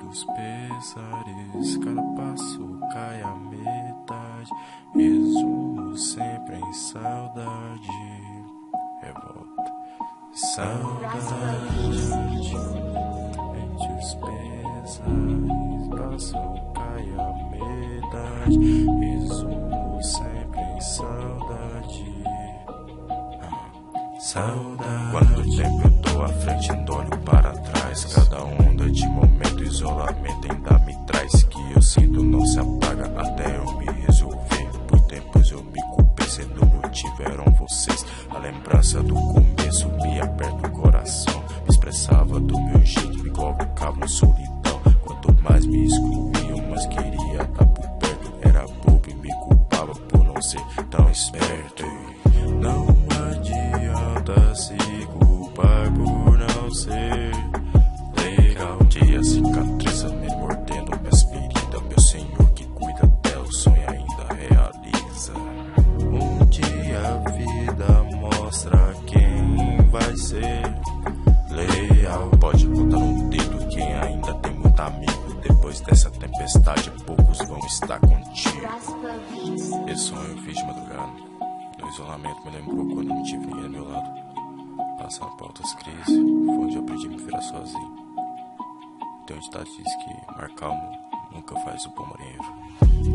dos pesares, cada passo cai a metade. Resumo sempre em saudade, revolta, saudade. Entre os pesares, passo cai a metade. Resumo sempre em saudade. Saudade. Quanto tempo eu tô à frente, não olho para trás. Cada onda de momento, isolamento ainda me traz. Que eu sinto não se apaga até eu me resolver. Por tempos eu me culpei, sendo motivo eram vocês. A lembrança do começo me aperta o coração. Me expressava do meu jeito, me colocava em solidão. Quanto mais me excluíam, mais queria estar por perto. Era bobo e me culpava por não ser tão esperto. Não adianta se culpar por não ser legal. Dia cicatriza me mordendo minhas feridas. Meu Senhor que cuida dela, o sonho ainda realiza. Um dia a vida mostra quem vai ser leal. Pode contar no dedo quem ainda tem muito amigo. Depois dessa tempestade, poucos vão estar contigo. Esse sonho eu fiz de madrugada. O isolamento me lembrou quando não tive ninguém ao meu lado. Passando por altas crises, foi onde eu aprendi a me virar sozinho. Tem um ditado que diz que mar calmo nunca faz o bom marinheiro.